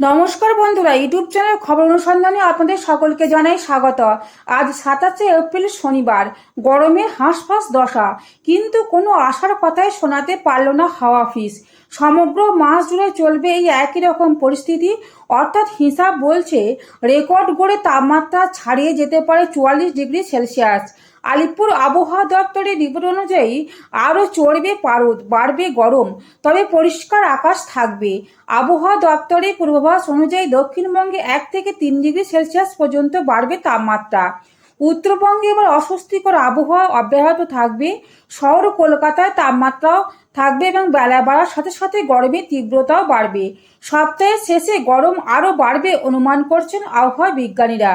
নমস্কার বন্ধুরা, YouTube channel খবর অনুসন্ধানে আপনাদের সকলকে জানাই স্বাগত। আজ 27শে এপ্রিল শনিবার। গরমে হাঁসফাঁস দশা, কিন্তু কোনো আশার কথাই শোনাতে পারল না হাওয়া অফিস। সমগ্র মাস জুড়ে চলবে এই একই রকম পরিস্থিতি, অর্থাৎ হিসাব বলছে রেকর্ড গড়ে তাপমাত্রা ছাড়িয়ে যেতে পারে 44 ডিগ্রি সেলসিয়াস। আলিপুর আবহাওয়া দপ্তরের রিপোর্ট অনুযায়ী আরও চড়বে পারদ, বাড়বে গরম, তবে পরিষ্কার আকাশ থাকবে। আবহাওয়া দপ্তরের পূর্বাভাস অনুযায়ী দক্ষিণবঙ্গে 1 থেকে 3 ডিগ্রি সেলসিয়াস পর্যন্ত বাড়বে তাপমাত্রা। উত্তরবঙ্গে এবার অস্বস্তিকর আবহাওয়া অব্যাহত থাকবে। শহর কলকাতায় তাপমাত্রাও থাকবে এবং বেলা বাড়ার সাথে সাথে গরমের তীব্রতাও বাড়বে। সপ্তাহের শেষে গরম আরও বাড়বে অনুমান করছেন আবহাওয়া বিজ্ঞানীরা।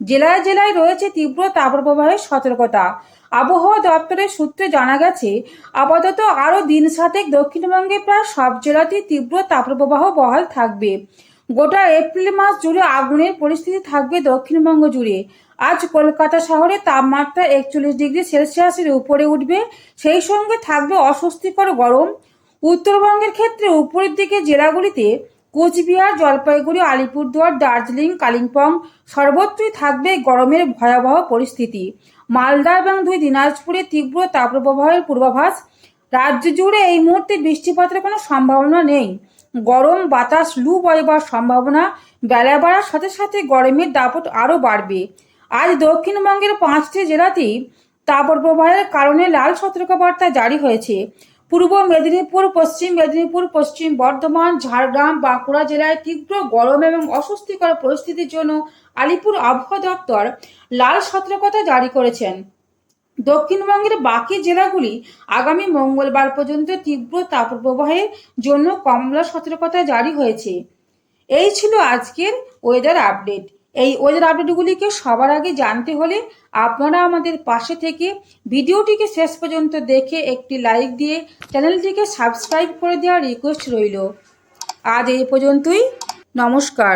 জেলায় জেলায় রয়েছে তীব্র তাপপ্রবাহের সতর্কতা। আবহাওয়া দপ্তরের সূত্রে জানা গেছে, আপাতত আরও দিন সাতেক দক্ষিণবঙ্গে প্রায় সব জেলাতেই তীব্র তাপপ্রবাহ বহাল থাকবে। গোটা এপ্রিল মাস জুড়ে আগুনের পরিস্থিতি থাকবে দক্ষিণবঙ্গ জুড়ে। আজ কলকাতা শহরে তাপমাত্রা 41 ডিগ্রি সেলসিয়াসের উপরে উঠবে, সেই সঙ্গে থাকবে অস্বস্তিকর গরম। উত্তরবঙ্গের ক্ষেত্রে উপরের দিকে জেলাগুলিতে কোচবিহার, জলপাইগুড়ি, আলিপুরদুয়ার, দার্জিলিং, কালিম্পং সর্বত্রই থাকবে গরমের ভয়াবহ পরিস্থিতি। মালদা এবং 2 দিনাজপুরে তীব্র তাপপ্রবাহের পূর্বাভাস। রাজ্য জুড়ে এই মুহূর্তে বৃষ্টিপাতের কোনো সম্ভাবনা নেই। গরম বাতাস, লু বইবার সম্ভাবনা। বেলা বাড়ার সাথে সাথে গরমের দাপট আরও বাড়বে। আজ দক্ষিণবঙ্গের 5টি জেলাতেই তাপপ্রবাহের কারণে লাল সতর্কবার্তা জারি হয়েছে। পূর্ব মেদিনীপুর, পশ্চিম মেদিনীপুর, পশ্চিম বর্ধমান, ঝাড়গ্রাম, বাঁকুড়া জেলায় তীব্র গরম এবং অস্বস্তিকর পরিস্থিতির জন্য আলিপুর আবহাওয়া দপ্তর লাল সতর্কতা জারি করেছেন। দক্ষিণবঙ্গের বাকি জেলাগুলি আগামী মঙ্গলবার পর্যন্ত তীব্র তাপপ্রবাহের জন্য কমলা সতর্কতা জারি হয়েছে। এই ছিল আজকের ওয়েদার আপডেট। এই ওয়েদার আপডেটগুলিকে সবার আগে জানতে হলে আপনারা আমাদের পাশে থেকে ভিডিওটিকে শেষ পর্যন্ত দেখে একটি লাইক দিয়ে চ্যানেলটিকে সাবস্ক্রাইব করে দেওয়ার রিকোয়েস্ট রইল। আজ এই পর্যন্তই। নমস্কার।